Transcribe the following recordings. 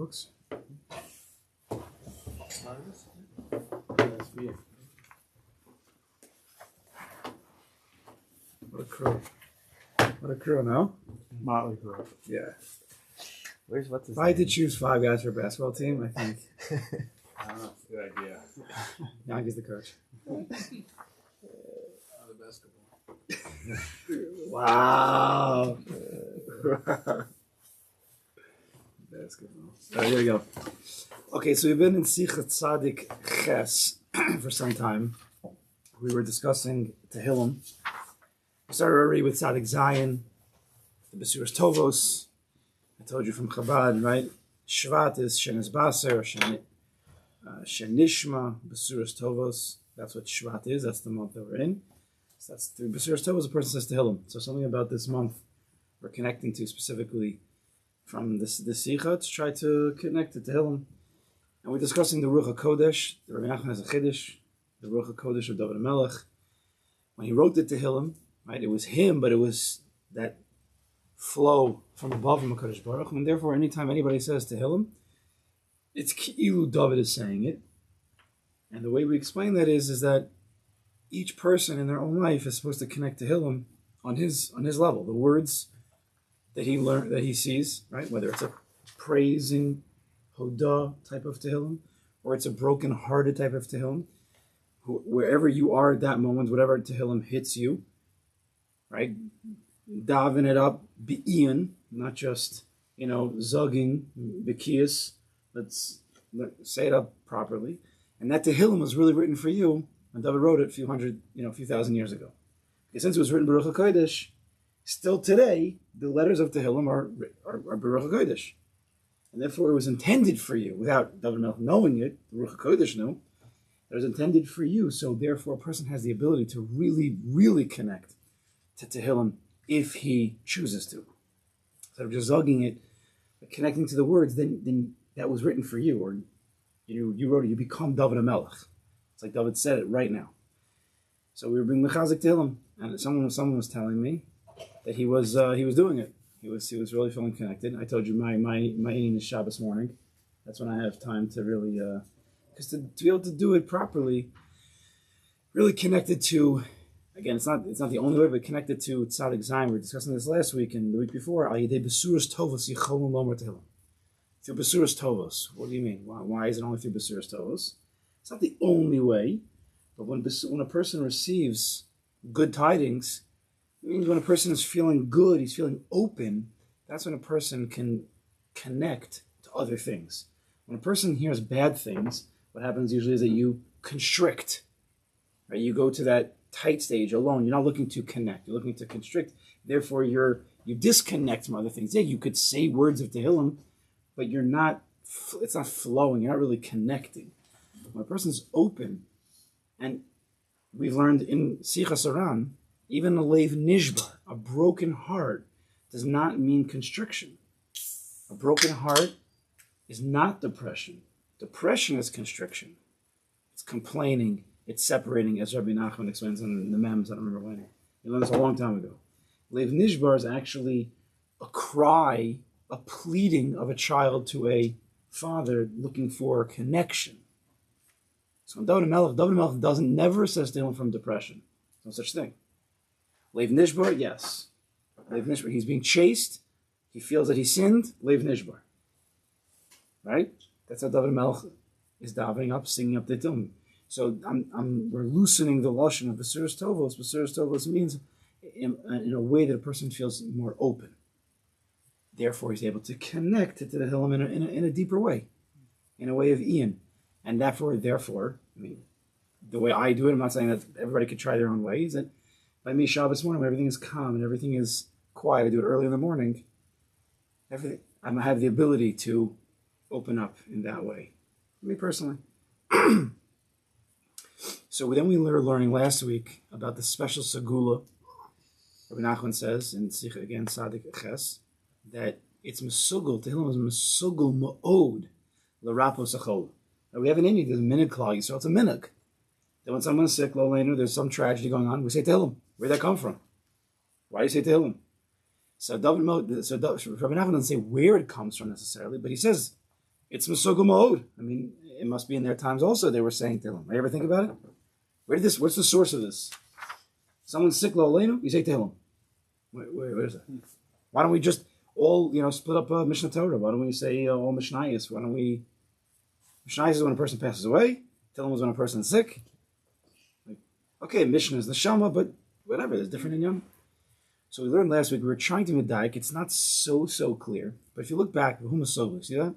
books. What a crew. What a crew, no? Motley Crue. Yeah. What's his If I had to name? choose 5 guys for a basketball team, I think I don't know. It's a good idea. Yankee's the coach. The basketball. Wow. Basketball. All right, here we go. Okay, so we've been in Sichos Tzadik Ches for some time. We were discussing Tehillim. We started already with Tzadik Zion, the Besuras Tovos. I told you from Chabad, right? Shvat is Shenis Baser, Shenishma, Besuras Tovos. That's what Shvat is. That's the month that we're in. So that's through Besuras Tovos, a person says Tehillim. So something about this month we're connecting to specifically from this Sikha to try to connect to Tehillim. And we're discussing the Ruach HaKodesh. The Rabbi Nachman has a Chiddush, the Ruach HaKodesh of David HaMelech. When he wrote the Tehillim, right, it was him, but it was that flow from above from HaKodesh Baruch Hu. And therefore, anytime anybody says Tehillim, it's Ki'ilu David is saying it. And the way we explain that is that each person in their own life is supposed to connect to Tehillim on his level. The words that he learned, that he sees, right? Whether it's a praising Hodah type of Tehillim, or it's a broken-hearted type of Tehillim, wherever you are at that moment, whatever Tehillim hits you, right? Daven it up, be'ian, not just, zugging, bekiyas. Let's say it up properly. And that Tehillim was really written for you, and David wrote it a few thousand years ago. Okay, since it was written Baruch HaKodesh, still today, the letters of Tehillim are Baruch HaKodesh. And therefore, it was intended for you, without David Melch knowing it, the Baruch HaKodesh knew, it was intended for you, so therefore a person has the ability to really, really connect to Tehillim if he chooses to. Instead of just zugging it, but connecting to the words, then that was written for you, or you wrote it, you become David HaMelech. It's like David said it right now. So we were bringing Mechazik Tehillim, and someone was telling me that he was doing it. He was really feeling connected. I told you my eating is Shabbos morning. That's when I have time to really, because to be able to do it properly, really connected to, again, it's not the only way, but connected to Tzadik Zayin. We were discussing this last week and the week before. Al Yedei Besuras Tovos Yicholun Lomer Tehillim. Through Besuras Tovos. What do you mean? Why is it only through Besuras Tovos? It's not the only way, but when a person receives good tidings, it means when a person is feeling good, he's feeling open, that's when a person can connect to other things. When a person hears bad things, what happens usually is that you constrict. Right? You go to that tight stage alone. You're not looking to connect. You're looking to constrict. Therefore, you disconnect from other things. Yeah, you could say words of Tehillim, but it's not flowing. You're not really connecting. When a person's open, and we've learned in Sichos Haran, even a leiv nishbar, a broken heart, does not mean constriction. A broken heart is not depression. Depression is constriction. It's complaining. It's separating, as Rabbi Nachman explains in the Mems. I don't remember when. He learned this a long time ago. Leiv nishbar is actually a cry, a pleading of a child to a father looking for a connection. So when David HaMelech never says to him from depression. No such thing. Leiv nishbar, yes. Leiv nishbar, he's being chased. He feels that he sinned. Leiv nishbar. Right? That's how David HaMelech is davening up, singing up the Tehillim. So we're loosening the lashon of Besuras Tovos. Besuras Tovos means in a way that a person feels more open. Therefore, he's able to connect to the Tehillim in a deeper way, in a way of Ian. And therefore, I mean, the way I do it, I'm not saying that everybody could try their own way, is that by me, Shabbos morning, when everything is calm and everything is quiet, I do it early in the morning, I have the ability to open up in that way. Me personally. So then we were learning last week about the special segula. Rabbi Nachman says, in Sikha again, Sadik Ches, that it's mesugul, Tehillim is mesugul ma'od, l'rapo sachol. We have an Indian, there's a minhag klal Yisrael, it's a minhag. That when someone's sick, there's some tragedy going on, we say Tehillim. Where'd that come from? Why do you say Tehillim? So Rabbi Nachman doesn't say where it comes from necessarily, but he says It's Masugul Ma'od. I mean, it must be in their times also they were saying Tehillim. You ever think about it? What's the source of this? Someone's sick, lo aleinu, you say Tehillim. Where is that? Why don't we just all, split up Mishnah Torah? Why don't we say all Mishnayos? Why don't we... Mishnayos is when a person passes away. Tehillim is when a person is sick. Okay, Mishnah is the Shama, but whatever, there's different in Yom. So we learned last week, we were trying to medayik. It's not so clear. But if you look back, V'hu Masoglu, see that?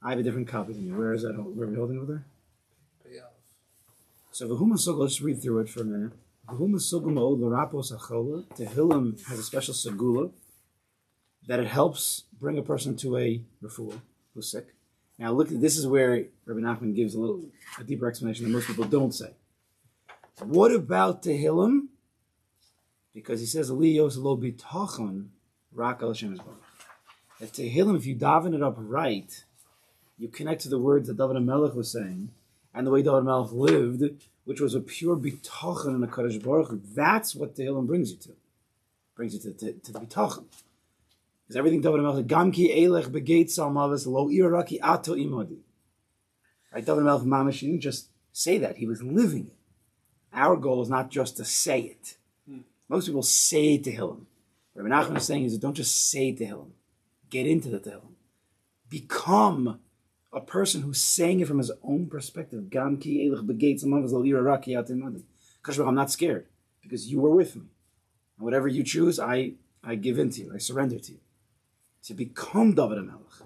I have a different copy than you. Where is that? Where are we holding over there? So V'hu Masoglu, let's read through it for a minute. V'hu Masoglu Ma'od L'Rapos HaChola. Tehillim has a special segula that it helps bring a person to a refuah who's sick. Now look, this is where Rabbi Nachman gives a deeper explanation that most people don't say. What about Tehillim? Because he says, Aliyos lo bitachon rak al Hashem yisbarach. That Tehillim, if you daven it up right, you connect to the words that David HaMelech was saying, and the way David HaMelech lived, which was a pure bitachon in the Kadosh Baruch Hu. That's what Tehillim brings you to. Brings you to the bitachon. Because everything David HaMelech said, Gam ki elech begeit salmavis lo iraki ato imodi. Right? David HaMelech Mamash, he didn't just say that, he was living it. Our goal is not just to say it. Most people say Tehillim. Rabbi Nachman is saying is don't just say Tehillim. Get into the Tehillim. Become a person who's saying it from his own perspective. Gam ki elech begeit salmavis lo iraki ato imodi. Because I'm not scared because you were with me. And whatever you choose, I give in to you. I surrender to you. To become David HaMelech.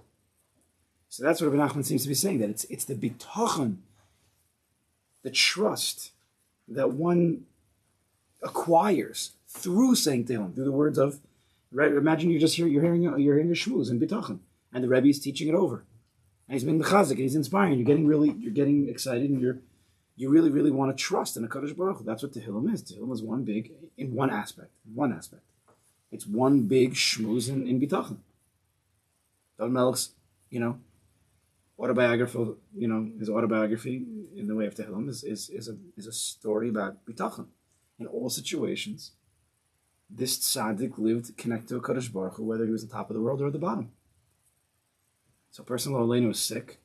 So that's what Rabbi Nachman seems to be saying, that it's the bitachon, the trust that one acquires through saying Tehillim, through the words of, right? Imagine you're hearing a shmuz in bitachon, and the Rebbe is teaching it over, and he's being mechazik, and he's inspiring. You're getting excited, and you really want to trust in a Kadosh Baruch Hu. That's what Tehillim is. Tehillim is one aspect. It's one big shmuz in bitachon. David Melech's, autobiography, his autobiography in the way of Tehillim is a story about bitachon. In all situations, this tzaddik lived connected to a Kadosh Baruch Hu, whether he was on top of the world or at the bottom. So a person lo aleinu is sick,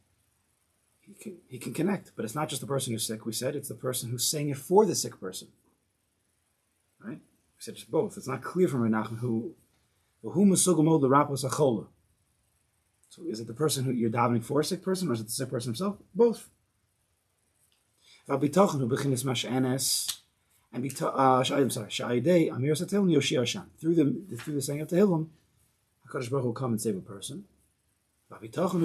he can connect. But it's not just the person who's sick, we said, it's the person who's saying it for the sick person. Right? We said it's both. It's not clear from Menachem who masugul mod l'rapos hachola. So is it the person who you're davening for a sick person, or is it the sick person himself? Both. And through the saying of Tehillim, HaKadosh Baruch Hu will come and save a person. Bitachon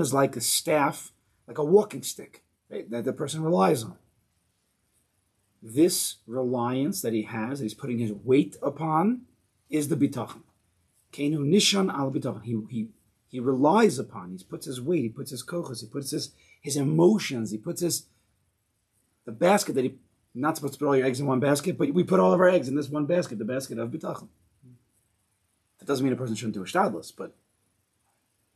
is like a staff, like a walking stick, right, that the person relies on. This reliance that he has, that he's putting his weight upon, is the bitachon. Keinu nishan al bitachon. He relies upon, he puts his weight, he puts his kochos, he puts his emotions, he puts the basket that not supposed to put all your eggs in one basket, but we put all of our eggs in this one basket, the basket of bitachon. That doesn't mean a person shouldn't do a shtadlus, but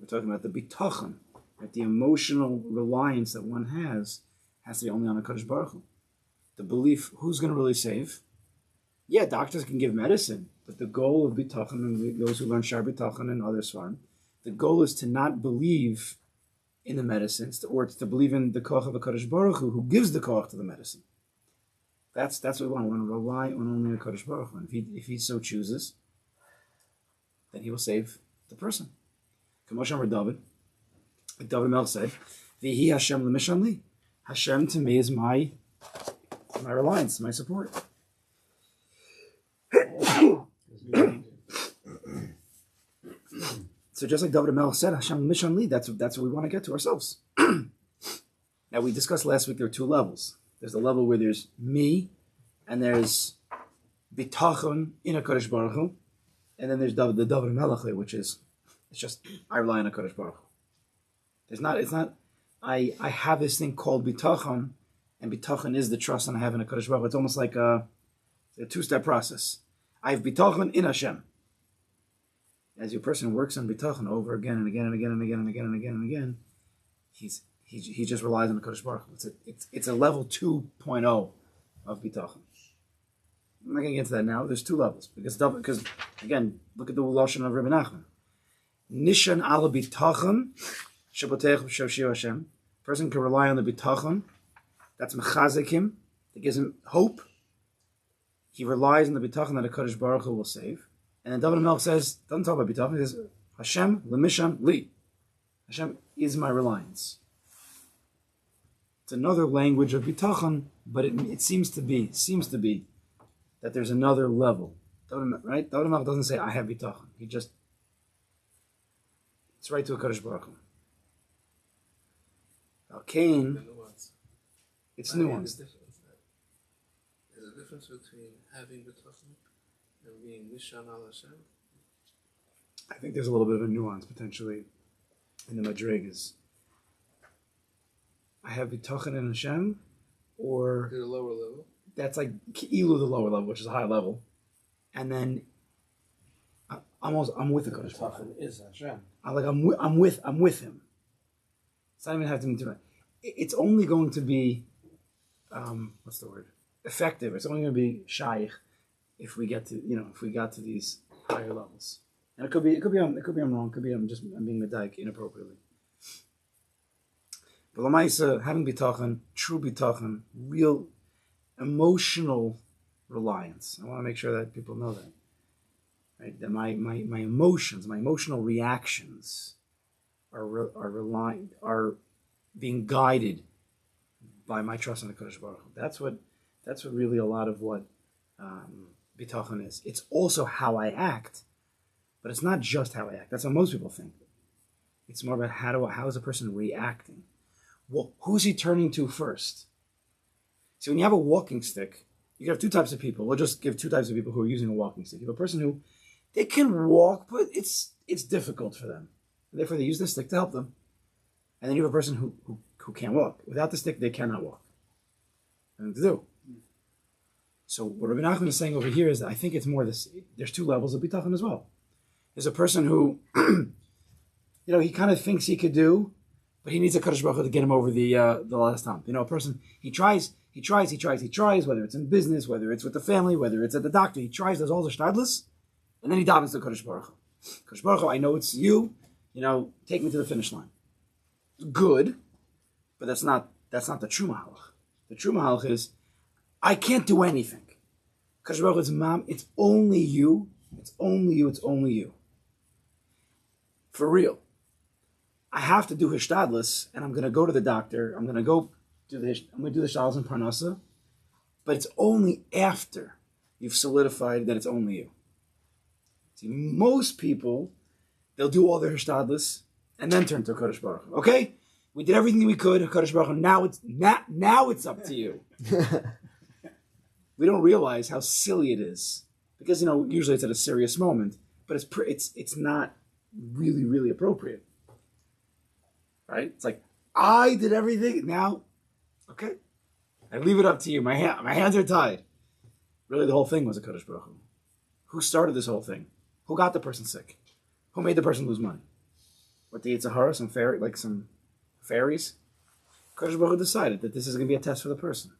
we're talking about the bitachon, right? The emotional reliance that one has to be only on a Kadosh Baruch Hu. The belief, who's going to really save? Yeah, doctors can give medicine, but the goal of bitachon, and those who learn shar bitachon and other svarim, the goal is to not believe in the medicines, or to believe in the koch of a Kadosh Baruch Hu, who gives the koch to the medicine. That's what we want. We want to rely on only a Kadosh Baruch Hu. And if he so chooses, then he will save the person. Kamosh Amar David, like David Melch said, V'hi Hashem l'mishan li. Hashem to me is my reliance, my support. So just like David Melch said, Hashem l'mishan li, that's what we want to get to ourselves. Now we discussed last week there are two levels. There's the level where there's me, and there's bitachon in a Kadosh Baruch Hu, and then there's the David Melech, which is, it's just, I rely on a Kadosh Baruch Hu. It's not, I have this thing called bitachon, and bitachon is the trust and I have in a Kadosh Baruch Hu. It's almost like a two-step process. I have bitachon in Hashem. As your person works on bitachon over again and again and again and again and again and again and again, he just relies on the Kadosh Baruch Hu. It's a level 2.0 of bitachon. I'm not going to get into that now. There's two levels because Again, look at the Lashon of Rebbe Nachman. Nishan ala bitachon shabotech b'shoshir Hashem. Person can rely on the bitachon. That's mechazik him. That gives him hope. He relies on the bitachon that HaKadosh Baruch Hu will save. And then David HaMelech says, doesn't talk about bitachon, he says, Hashem lemishan li. Hashem is my reliance. It's another language of bitachon, but it seems to be that there's another level. Right? David HaMelech doesn't say, I have bitachon. It's right to HaKadosh Baruch Hu. Cain, it's nuanced. There's a difference between having bitachon and being nishan al Hashem. I think there's a little bit of a nuance potentially in the Madrigas. I have bitachon in Hashem, or To the lower level. that's like Ki'ilu, the lower level, which is a high level, and then I'm with the HaKadosh Baruch Hu. is Hashem. I'm with him. It's not even have to do it. It's only going to be what's the word? Effective. It's only going to be shaykh if we get to these higher levels. And it could be I'm wrong. It could be I'm being medaik inappropriately. But Lamaisa, having bitachon, true bitachon, real emotional reliance. I want to make sure that people know that. Right? That my emotions, my emotional reactions are being guided by my trust in the HaKadosh Baruch Hu. That's what really a lot of what bitachon is. It's also how I act, but it's not just how I act. That's what most people think. It's more about how is a person reacting. Well, who's he turning to first? See, when you have a walking stick, you have two types of people. We'll just give two types of people who are using a walking stick. You have a person who they can walk, but it's difficult for them. And therefore, they use the stick to help them. And then you have a person who can't walk. Without the stick, they cannot walk. Nothing to do. So what Rabbi Nachman is saying over here is that I think it's more this. There's two levels of bitachon as well. There's a person who, he kind of thinks he could do, but he needs a Kadosh Baruch Hu to get him over the last hump. A person, he tries, whether it's in business, whether it's with the family, whether it's at the doctor, he tries, does all the shtadlis, and then he davens to Kadosh Baruch Hu. Kadosh Baruch Hu, I know it's you, take me to the finish line. Good, but that's not the true mahalach. The true mahalach is, I can't do anything. Kadosh Baruch Hu is mom, it's only you, it's only you. For real. I have to do hishtadlis, and I'm going to go to the doctor. I'm going to do the shtadlis in Parnasa, but it's only after you've solidified that it's only you. See, most people, they'll do all their hishtadlis and then turn to Kadosh Baruch Hu. Okay, we did everything we could. Kadosh Baruch Hu. Now it's up to you. We don't realize how silly it is because usually it's at a serious moment, but it's not really, really appropriate. Right? It's like, I did everything. Now, okay, I leave it up to you. My hands are tied. Really, the whole thing was a Kadosh Baruch Hu. Who started this whole thing? Who got the person sick? Who made the person lose money? What, the Sichos Haran, some fairies? Kadosh Baruch Hu decided that this is going to be a test for the person.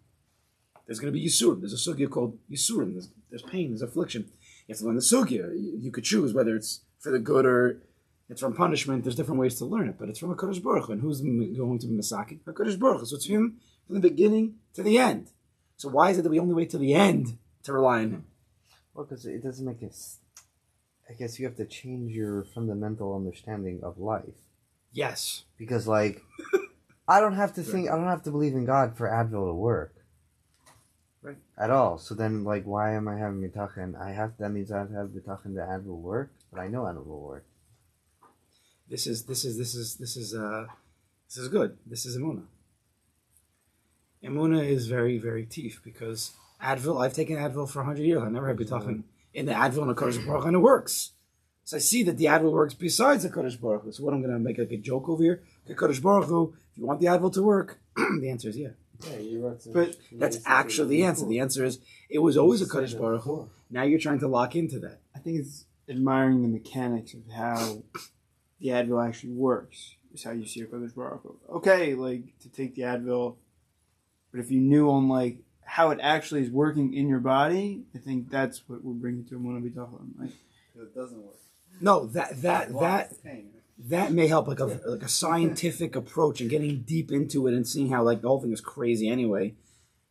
There's going to be Yisurim. There's a sugya called Yisurim. There's pain. There's affliction. You have to learn the sugya. You could choose whether it's for the good or it's from punishment. There's different ways to learn it, but it's from a Kadosh Baruch Hu. And who's going to be Masaki? A Kadosh Baruch Hu. So it's him from the beginning to the end. So why is it that we only wait till the end to rely on him? Well, because it doesn't make it. I guess you have to change your fundamental understanding of life. Yes. Because, I don't have to believe in God for Advil to work. Right. At all. So then, why am I having bitachon? That means I have to have bitachon that Advil will work, but I know Advil will work. This is good. This is Emunah. Emunah is very, very teeth because Advil, I've taken Advil for 100 years. I never had bitachon in the Advil and the Kodesh Baruch Hu, and it works. So I see that the Advil works besides the Kodesh Baruch Hu. So what I'm going to make a joke over here? Okay, Kodesh Baruch Hu, if you want the Advil to work, the answer is yeah. Yeah, you wrote but that's actually the answer. The answer is it was always a Kodesh Baruch Hu. Now you're trying to lock into that. I think it's admiring the mechanics of how the Advil actually works. Is how you see a Kodesh Baruch Hu. Okay, to take the Advil, but if you knew on how it actually is working in your body, I think that's what would bring you to Emunah B'tachon. It doesn't work. No, that may help, like a scientific approach and getting deep into it and seeing how like the whole thing is crazy anyway.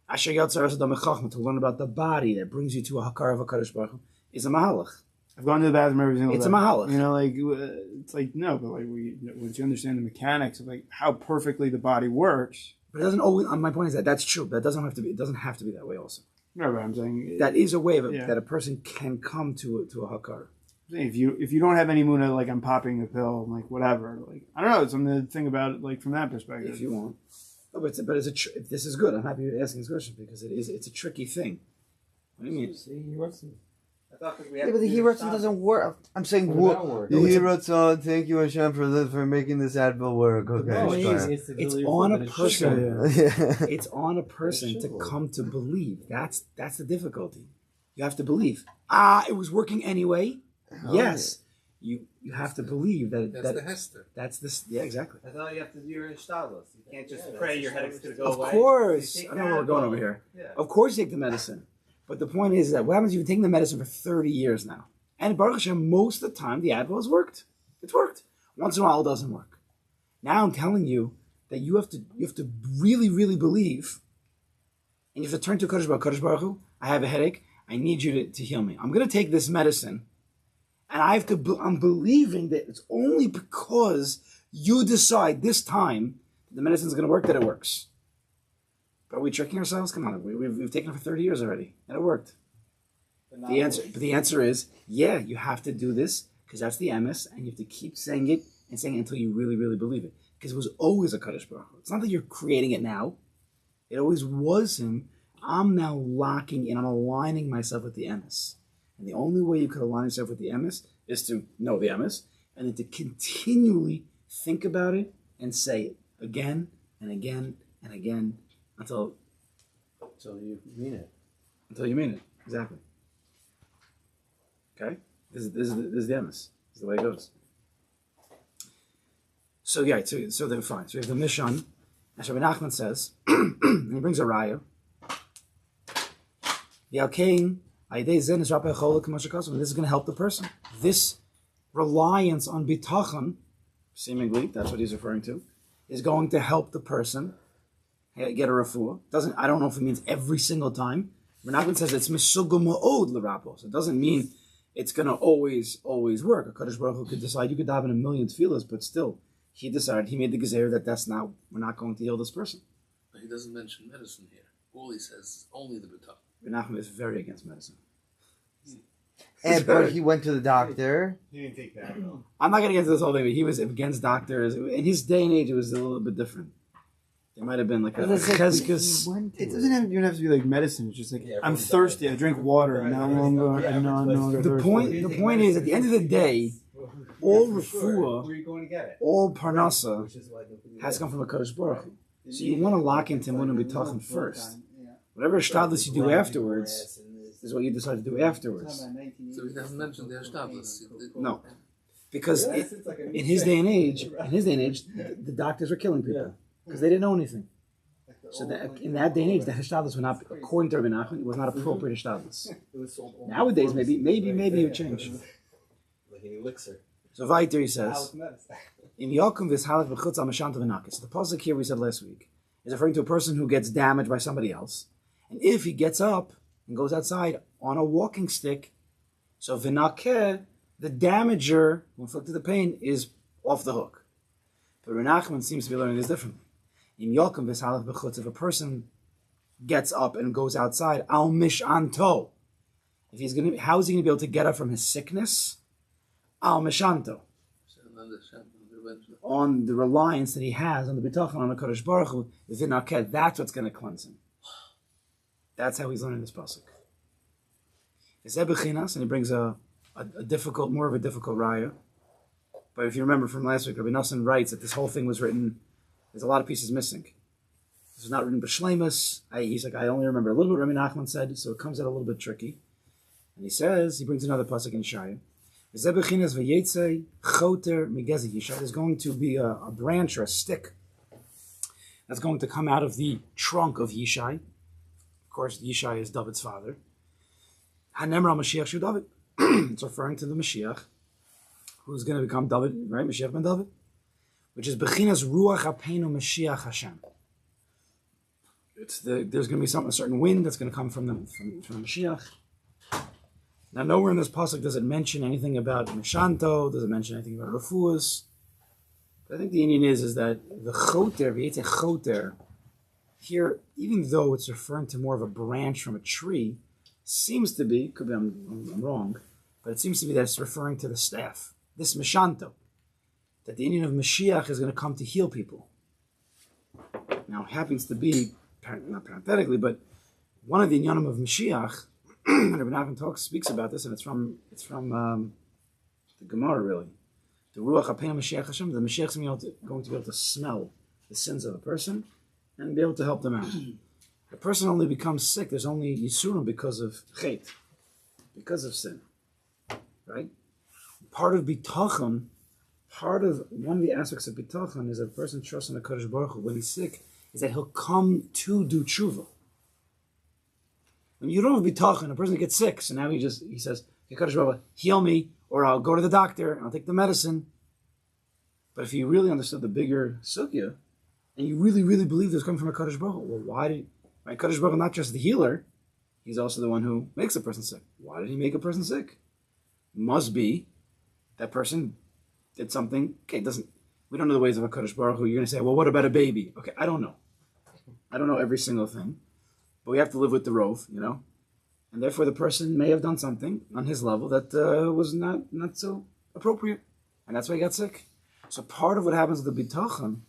Asher Yatzar Adam Chachma, to learn about the body that brings you to a Hakar of HaKadosh Baruch Hu, is a mahalach. I've gone to the bathroom every single day. It's a mahalach. You know, like it's like no, but like once you understand the mechanics of like how perfectly the body works. But it doesn't always. My point is that that's true. But it doesn't have to be. It doesn't have to be that way. Also, No, but I'm saying that is a way of, Yeah. that a person can come to a Hakar. if you don't have any muna, like I'm popping a pill, like whatever, like I don't know, it's something to think about, like from that perspective. If you want. No, but if this is good. I'm happy you're asking this question because it's a tricky thing. What do you mean? See, he wrote some. I thought that we Yeah, but the he wrote some doesn't work. I'm saying he wrote some. Thank you, Hashem, for making this Advil work. Okay, It's on a person. yeah. It's on a person to come to believe. That's the difficulty. You have to believe. It was working anyway. Yes, you have to believe that. That's the Hester. That's this. Yeah, exactly. That's all you have to do. Your shtadlos. You can't just pray your headache's gonna go Of away. course, You take I know where we're Advil. going over here. Yeah. Of course, you take the medicine, but the point is that what happens if you've been taking the medicine for 30 years now, and Baruch Hashem, most of the time the Advil has worked. It's worked. Once in a while, it doesn't work. Now I'm telling you that you have to really, really believe, and you have to turn to Kadosh Baruch Hu. I have a headache. I need you to heal me. I'm going to take this medicine, and I'm believing that it's only because you decide this time that the medicine is going to work that it works. But are we tricking ourselves? Come on, we've taken it for 30 years already, and it worked. The answer is, yeah, you have to do this because that's the emes, and you have to keep saying it and saying it until you really, really believe it. Because it was always a Kadosh Baruch Hu. It's not that you're creating it now. It always was him. I'm now locking in. I'm aligning myself with the emes. And the only way you could align yourself with the emes is to know the emes and then to continually think about it and say it again and again and again until you mean it. Until you mean it. Exactly. Okay? This is the emes. This is the way it goes. So yeah, so then fine. So we have the Mishan, as Rabbi Nachman says, and he brings a raya. The Alkein, this is going to help the person. This reliance on bitachon, seemingly, that's what he's referring to, is going to help the person get a refuah. I don't know if it means every single time. Rabbi Nachman says it's misugu ma'od l'rapos. It doesn't mean it's going to always work. A Kadosh Baruch Hu could decide you could daven a million tefillas, but still, he decided, he made the gezer that we're not going to heal this person. But he doesn't mention medicine here. All he says is only the bitach. Menachem is very against medicine. But he went to the doctor. He didn't take that. I'm not going to get into this whole thing, but he was against doctors. In his day and age, it was a little bit different. There might have been like a cheskes. It doesn't even have to be like medicine. It's just like I'm thirsty. I drink water, and now I'm no longer thirsty. The point is, at the end of the day, all refuah, Where are you going to get it? all parnasa has come from a Kadosh Baruch Hu. So you want to lock into Timun and Bitachon first. Whatever shtadlis you do afterwards is what you decide to do afterwards. So he doesn't mention the Ashtadlis. No, because in his day and age, the doctors were killing people because they didn't know anything. So that, in that day and age, the hishtadlis were not, according to Rabbi Nachman, it was not appropriate hishtadlis. Nowadays, maybe it would change. Like an elixir. So Vaiter he says, "In Yokum v'shalach v'chutz al mashanta v'nakis." The pasuk here we said last week is referring to a person who gets damaged by somebody else, and if he gets up and goes outside on a walking stick, so v'nakeh, the damager who inflicted the pain is off the hook. But Rabbi Nachman seems to be learning this differently. In Yokum v'shalach v'chutz, if a person gets up and goes outside, al mishanto, how is he going to be able to get up from his sickness? Al mishanto, on the reliance that he has on the bitachon on the Kadosh Baruch Hu, that's what's going to cleanse him. That's how he's learning this pasuk. And he brings a difficult, more of a difficult raya. But if you remember from last week, Rabbi Nosson writes that this whole thing was written. There's a lot of pieces missing. This was not written b'shleimus. He's like, I only remember a little bit. Rabbi Nachman said, so it comes out a little bit tricky. And he says, he brings another pasuk in Shaya. There's going to be a branch or a stick that's going to come out of the trunk of Yishai. Of course, Yishai is David's father. Hanemra Mashiach Shu David. it's referring to the Mashiach, who's going to become David, right? Mashiach ben David, which is Bechinas Ruach Apenu Mashiach Hashem. There's going to be a certain wind that's going to come from the Mashiach. Now, nowhere in this pasuk does it mention anything about Mishanto, does it mention anything about Refuas. But I think the Indian is that the Choter, V'yetze Choter, here, even though it's referring to more of a branch from a tree, seems to be, could be I'm wrong, but it seems to be that it's referring to the staff, this Mishanto, that the Indian of Mashiach is going to come to heal people. Now, it happens to be, not parenthetically, but one of the Inyanim of Mashiach, Rabbi Nachman speaks about this, and it's from the Gemara, really. The Ruach HaPeinu Mashiach Hashem, the Mashiach is going to be able to smell the sins of a person and be able to help them out. A person only becomes sick, there's only Yisurim because of Chet, because of sin. Right? Part of Bitachon, one of the aspects of Bitachon is that a person trusts in the Kadosh Baruch Hu when he's sick, is that he'll come to do tshuva. When you don't have bitachon, a person gets sick, so now he says, "Okay, Kadosh Baruch Hu, heal me, or I'll go to the doctor and I'll take the medicine." But if you really understood the bigger sugya, and you really, really believe this coming from a Kadosh Baruch Hu, well, why did Kadosh Baruch Hu not just the healer? He's also the one who makes a person sick. Why did he make a person sick? Must be that person did something. Okay, we don't know the ways of a Kadosh Baruch Hu. You're going to say, well, what about a baby? Okay, I don't know. I don't know every single thing. But we have to live with the rove, and therefore the person may have done something on his level that was not so appropriate, and that's why he got sick. So part of what happens with the bitachon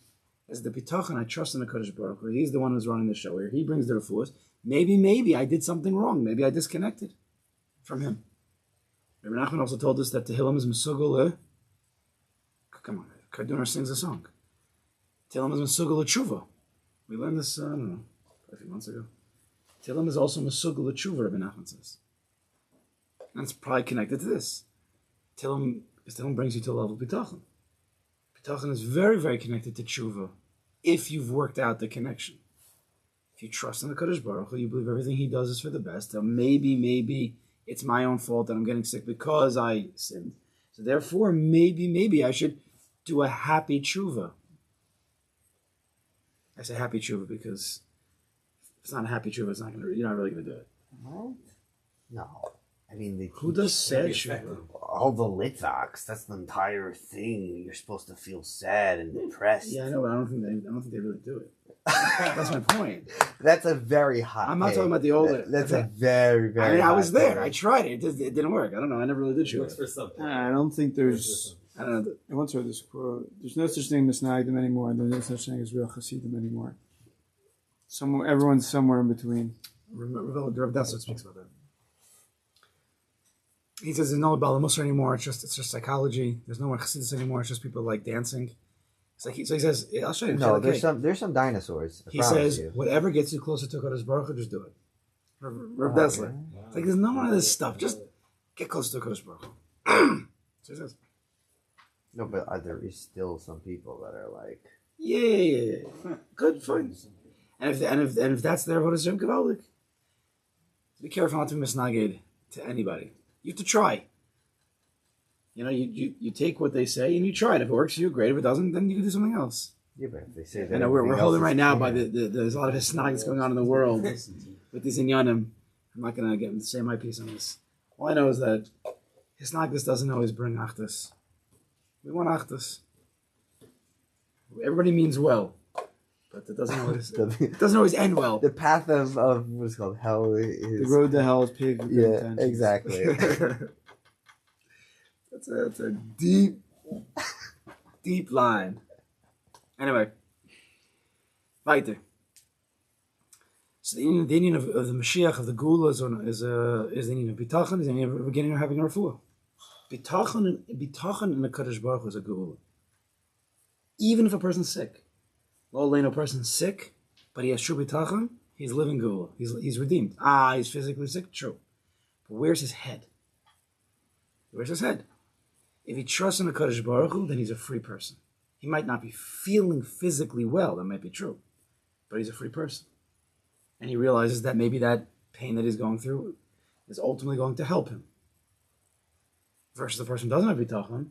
is the bitachon. I trust in the Kadosh Baruch Hu. He's the one who's running the show here. He brings the refuahs. Maybe I did something wrong. Maybe I disconnected from him. Rabbi Nachman also told us that Tehillim is mesugel. Come on, Karduner sings a song. Tehillim is mesugel tshuva. We learned this, I don't know, a few months ago. Tehillim is also mesugel tshuva, Rabbi Nachman says. And it's probably connected to this. Tehillim brings you to a level of bitachon. Bitachon is very, very connected to tshuva if you've worked out the connection. If you trust in the Kadosh Baruch Hu, you believe everything he does is for the best. So maybe it's my own fault that I'm getting sick because I sinned. So therefore, maybe I should do a happy tshuva. I say happy tshuva because if it's not a happy tshuva, you're not really going to do it. What? No. I mean, who does sad tshuva? All the Litvaks. That's the entire thing. You're supposed to feel sad and depressed. Yeah, I know, but I don't think they really do it. That's my point. That's a very hot. I'm not talking about the older. That's a very, very. I was there. Thing. I tried it. It didn't work. I don't know. I never really did tshuva. For something. I don't think there's. I don't know. I once heard this quote. There's no such thing as Misnagdim anymore, and there's no such thing as real Hasidim anymore. Everyone's somewhere in between. Rav Dessler speaks about that. He says there's no Bala Musar anymore. It's just psychology. There's no more Chassidus anymore. It's just people like dancing. So he says, I'll show you. No, there's some dinosaurs. He says, whatever gets you closer to Kadosh Baruch Hu, just do it. Rav Dessler. Okay. It's like there's none of this stuff. Just get close to Kadosh Baruch Hu. So he says. No, but there is still some people that are like. Yeah. Good, fine. And if that's their Avodas Hashem Gevaldik, be careful not to be misnaged to anybody. You have to try. You take what they say and you try it. If it works for you, great. If it doesn't, then you can do something else. Yeah, but if they say that. I know we're holding right now by there's a lot of hisnagas going on in the world with these inyanim. I'm not going to say my piece on this. All I know is that hisnagas doesn't always bring achtas. We want achtas. Everybody means well, but it doesn't always end well. The path of what's called hell is The road to hell is paved with good intentions. exactly. That's a deep, deep line. Anyway, weiter. So the Indian of the Mashiach, of the Gula, is the Indian of Bitachon, is the Indian of beginning of having a refuah. Bitachon in the Kadosh Baruch Hu is a Gula. Even if a person's sick. Lo leino person's sick, but he has true Bitachon, he's living Gula. He's redeemed. He's physically sick, true. But where's his head? Where's his head? If he trusts in the Kadosh Baruch Hu, then he's a free person. He might not be feeling physically well, that might be true, but he's a free person. And he realizes that maybe that pain that he's going through is ultimately going to help him. versus the person who doesn't have bitachon,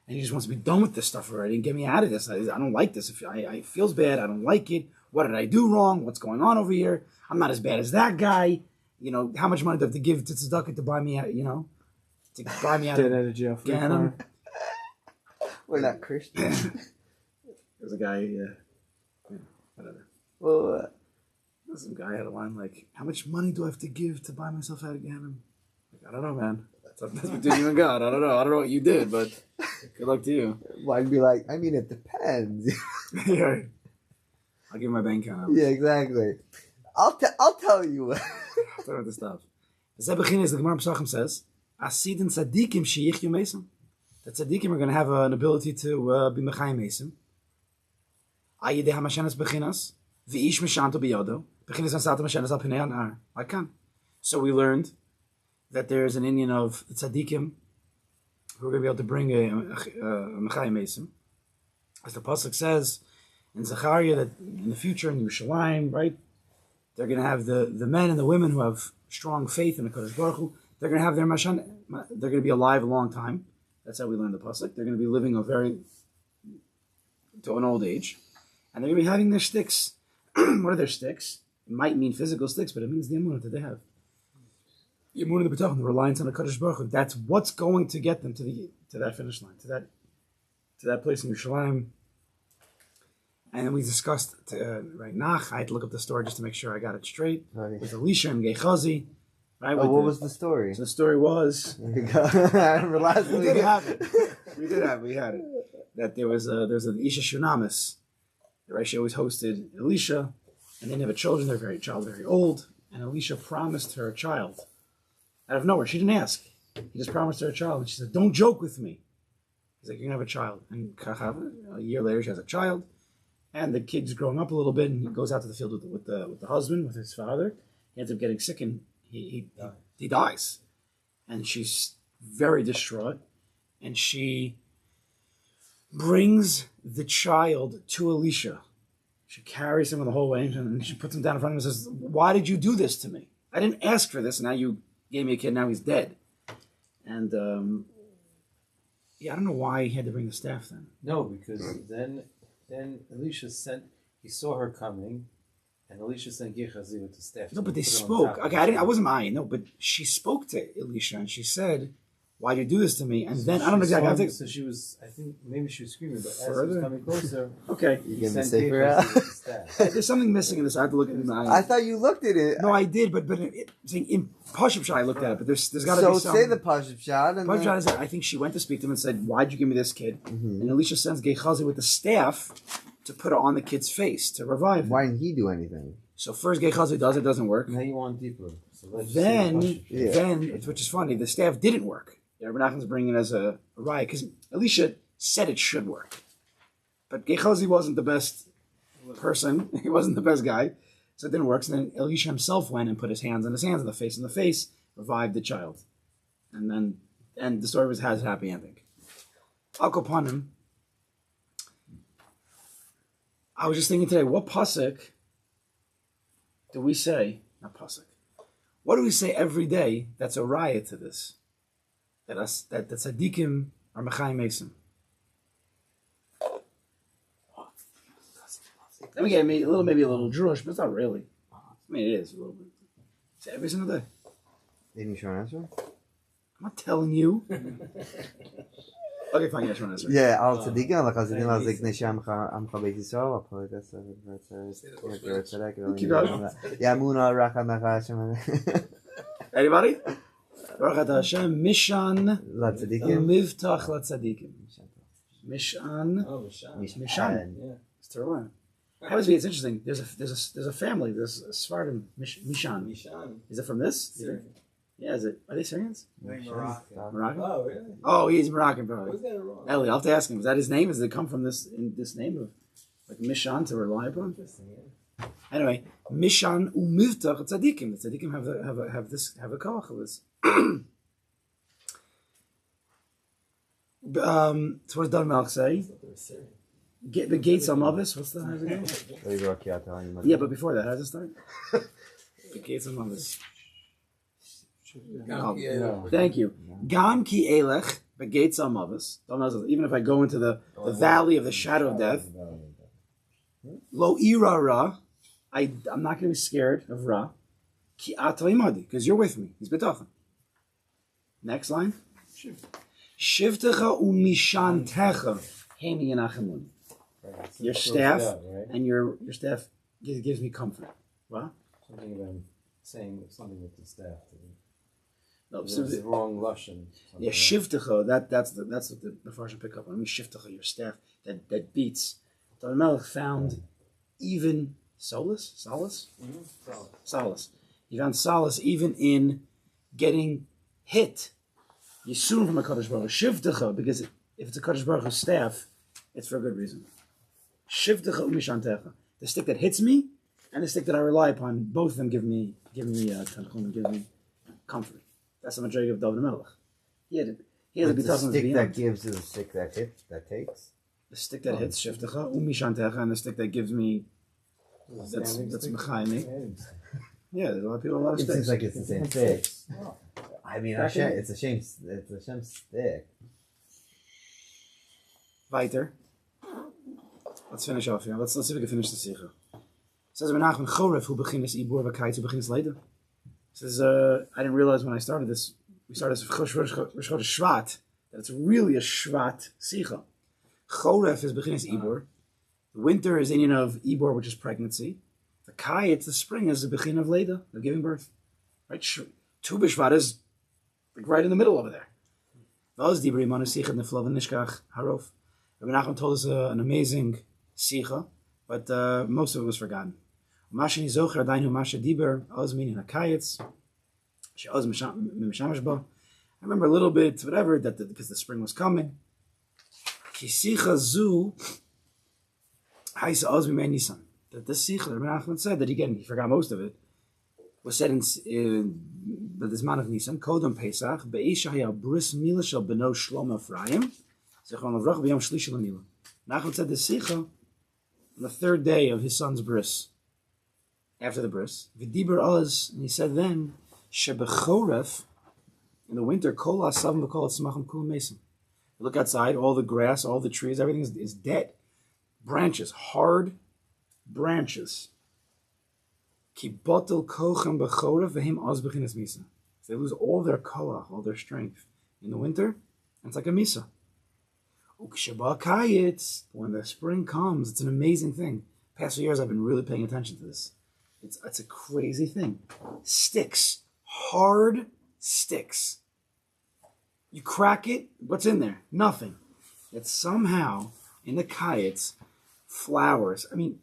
and he just wants to be done with this stuff already and get me out of this. I don't like this. I feels bad. I don't like it. What did I do wrong? What's going on over here? I'm not as bad as that guy. You know, how much money do I have to give to tzedakah to buy me out? You know, to buy me out of jail. Gehenna. We're not Christians. There's a guy. Whatever. Well, Some guy had a line like, "How much money do I have to give to buy myself out of Gehenna?" Like, I don't know, man. That's between you and God. I don't know. I don't know what you did, but good luck to you. well, I'd be like, I mean, it depends. Yeah. I'll give my bank account. Yeah, exactly. I'll tell you. I don't know the stuff. The Zebechin is the Gemara Pesachim says, "Asidin tzadikim sheyichyu mesim." The tzadikim are going to have an ability to be mechayim mesim. Ayidei hamashanas bechinas v'ish meshanto biyado bechinas ansata mashanas al pinei anar. Like kan. So we learned that there's an Indian of the tzadikim who are going to be able to bring a mechayim mesim. As the pasuk says in Zechariah that in the future in Yerushalayim, right? They're going to have the men and the women who have strong faith in the Kodesh Baruch Hu. They're going to have their mashan. They're going to be alive a long time. That's how we learn the pasuk. They're going to be living to an old age, and they're going to be having their sticks. What are their sticks? It might mean physical sticks, but it means the emunah that they have. The emunah, the bitachon, the reliance on the Kodesh Baruch Hu. That's what's going to get them to that finish line, to that place in Yerushalayim. And we discussed right now. I had to look up the story just to make sure I got it straight. Right. With Elisha and Gehazi. Right? What was the story? So the story was. I remember last We week. did have it. We had it. That there's an Isha Shunamis. Right? She always hosted Elisha, and they didn't have a children. They're very old, and Elisha promised her a child out of nowhere. She didn't ask. He just promised her a child, and she said, "Don't joke with me." He's like, "You're gonna have a child." And a year later, she has a child. And the kid's growing up a little bit, and he goes out to the field with the husband, with his father. He ends up getting sick, and he dies. And she's very distraught. And she brings the child to Elisha. She carries him the whole way, and she puts him down in front of him and says, "Why did you do this to me? I didn't ask for this. Now you gave me a kid. Now he's dead." And I don't know why he had to bring the staff then. No, because then Elisha he saw her coming, and Elisha sent Gehazi with the staff. No, but they spoke. Okay, I wasn't mine. No, but she spoke to Elisha, and she said, "Why'd you do this to me?" And then, I don't know exactly. So she was, I think, maybe she was screaming, but as he Further? was coming closer, Okay. You he get sent mistake for Gehazi that? with the staff. There's something missing in this. I have to look at it. I thought you looked at it. No, I did, but in Pashup Shah I looked at it, but there's got to So be some. say the Pashup shot. Pashup Shah is that I think she went to speak to him and said, "Why'd you give me this kid?" And Elisha sends Gehazi with the staff to put it on the kid's face to revive him. Why didn't he do anything? So first Gehazi does it, doesn't work. Now you want deeper. So let's Then, see which is funny, the staff didn't work. Rabbi Nachman's bringing it as a riot because Elisha said it should work, but Gehazi wasn't the best person. He wasn't the best guy, so it didn't work. So then Elisha himself went and put his hands on the face, and the face revived the child, and the story has a happy ending. Al Kopanim. I was just thinking today, what pasuk do we say? Not pasuk. What do we say every day that's a riot to this? That the tzaddikim are mechayim mesim. Then we get maybe a little Jewish, but it's not really. I mean, it is a little bit. It's every single day. Any short answer? I'm not telling you. Okay, fine. Yeah, sure answer. Yeah, al tzadikim, al chassidim, al ziknei shamcha, amcha beit Yisrael, al polit eser, Keep going. Yamuna racham nachashim. Anybody? Baruch Atah Hashem, Mishan, La tzadikim. Mivtach La Tzadikim. Mishan. Oh, Mishan. Mishan. Yeah. It's terrible. Happens to be, it's interesting. There's a family. There's a Sephardim Mishan. Mishan. Is it from this? Syrian. Yeah. Is it? Are they Syrians? Moroccan. Moroccan? Oh, really? Oh, he's Moroccan, probably. Was that wrong? Ellie, I'll have to ask him. Is that his name? Does it come from this name of like Mishan to rely upon? Interesting, yeah. Anyway, Mishan umivtach tzadikim. The tzadikim have a koach of this. So what does Don Malk say? The gates on Mavis. What's the how's it go? Yeah, but before that, how does it start? The gates on Mavis. Gam ki elech. Thank you. Gam ki elech Begates Amavas. Even if I go into the valley of the shadow of death. Lo ira ra. I'm not going to be scared of ra. Ki ata imadi, because you're with me. He's betachan. Next line. Shivtecha umishantecha heini yanachemuni. Your staff and your staff gives me comfort. What? Something about saying something with the staff. No, so the wrong Lashon. Yeah, shivtecha. That's what the Farshim pick up on. I mean, shivtecha, your staff that beats. David Melech found even solace. He found solace even in getting hit. Yisurim from a Kadosh Baruch Hu. Shivtecha, because if it's a Kadosh Baruch Hu's staff, it's for a good reason. Shivtecha umishantecha. The stick that hits me and the stick that I rely upon, both of them give me comfort. That's the majority of David Melech. He had to be tough on the stick that gives is the stick that hits, that takes? The stick that hits, shivtecha, umishantecha, and the stick that gives me, that's mechai me. Yeah, there's a lot of people, a lot of sticks. It seems like it's the same stick. I mean, Hashem, it's Hashem's stick. Weiter. Let's finish off here. Let's see if we can finish the Sicha. It says, Menachem Choref, who beginnes Ibor, Vakait, who beginnes Leida. Says, I didn't realize when I started this, we started this Rosh Chodesh Shvat, that it's really a Shvat Sicha. Choref is beginnes Ibor. The winter is Indian of Ibor, which is pregnancy. The Kayit, the spring, is the begin of Leida, of giving birth. Right? Tu B'Shvat is like right in the middle over there. V'oz Dibri Manu Sicha Neflav Nishkach Harof. Rabbi Nachman told us an amazing Sicha, but most of it was forgotten. I remember a little bit, whatever, because the spring was coming. That this Sicha, Rabbi Nachman said that again, he forgot most of it, was said in the Zman of Nisan, Kodam Pesach, Be'isha haya bris mila shel beno Shlomo Ephraim, Zichron Levrach b'yom shlishi l'mila. Nachman said the Sicha on the third day of his son's bris, after the bris, V'diber Oz, and he said then, Shebechoref, in the winter, Kol Asavim v'Kol Atzmachim Kulam Mesim. You look outside, all the grass, all the trees, everything is dead. Branches, hard branches. Ki botel kochem b'choref v'him oz b'chinas misa. They lose all their kolach, all their strength in the winter, and it's like a misa. Uksheba kayitz, when the spring comes, it's an amazing thing. Past few years, I've been really paying attention to this. It's a crazy thing. Sticks, hard sticks. You crack it, what's in there? Nothing. Yet somehow, in the kayitz, flowers. I mean,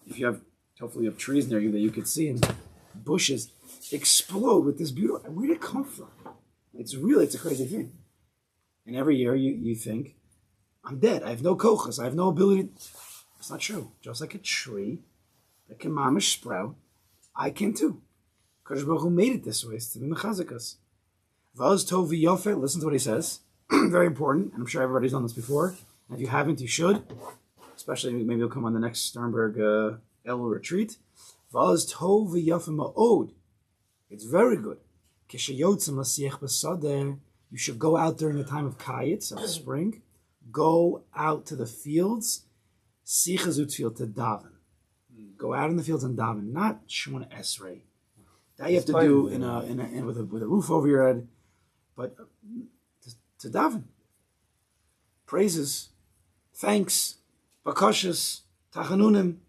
if you have, hopefully you have trees near you that you could see, and bushes explode with this beautiful. Where did it come from? It's a crazy thing. And every year you think, I'm dead. I have no kochas. I have no ability. It's not true. Just like a tree that can mamish sprout, I can too. Kadosh Baruch Hu made it this way. It's to be mechazikas. Vaz tov v'yofet. Listen to what he says. Very important. And I'm sure everybody's done this before. And if you haven't, you should. Especially maybe you'll come on the next Sternberg Elul retreat. Vaz tov v'yofet ma'od. It's very good. Kishayotzim l'siech b'sadeh. You should go out during the time of Kayitz, of spring. Go out to the fields. Sichazut field to daven. Go out in the fields and daven, not Shemona Esrei. That you have to do with a roof over your head, but to daven. Praises, thanks, bakashas, tachanunim,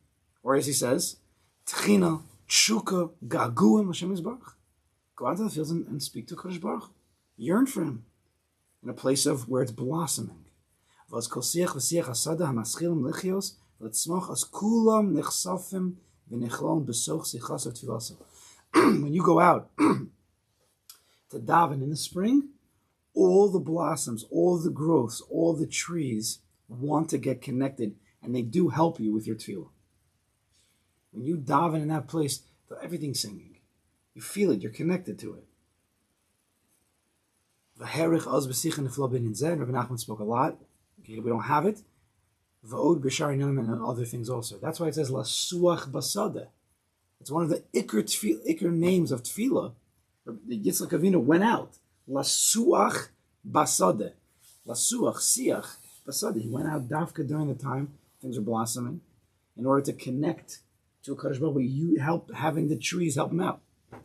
or as he says, tchina, tshuka, gaguim, Hashem Yisbarach. Go out to the fields and speak to Kadosh Baruch. Yearn for him in a place of where it's blossoming. When you go out to daven in the spring, all the blossoms, all the growths, all the trees want to get connected, and they do help you with your tefillah. When you daven in that place, everything's singing. You feel it, you're connected to it. Rabbi Nachman spoke a lot. Okay, we don't have it. V'od b'shari nanim and other things also. That's why it says lasuach basada. It's one of the ikr names of tefillah. Yitzchak Avinu went out. Lasuach Basade, lasuach, siach, basade. He went out dafka during the time things were blossoming, in order to connect to a Kadosh Baruch Hu. You help having the trees help him out. If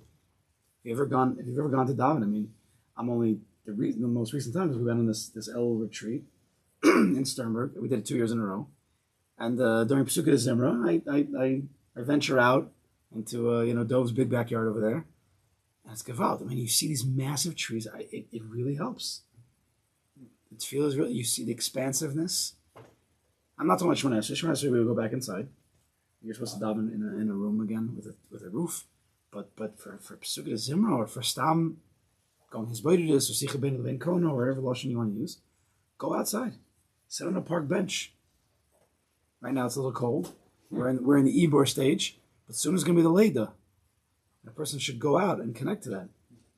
you've ever gone to daven, I mean, I'm only the most recent time is we went on this El retreat in Sternberg. We did it 2 years in a row, and during Pesukah de Zimra, I venture out into Dove's big backyard over there, and it's gewalt. I mean, you see these massive trees. It really helps. The tefillah is really, you see the expansiveness. I'm not talking about Shemona Esrei. We will go back inside. You're supposed to daven in a room again with a roof, but for Pesukah de Zimra or for Stam going his body to this or Sicha Ben Lein Kona or whatever lashon you want to use, go outside, sit on a park bench. Right now it's a little cold. We're in the Ibor stage, but soon it's going to be the Leida. A person should go out and connect to that.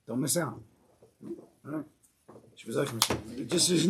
Don't miss out. All right. Just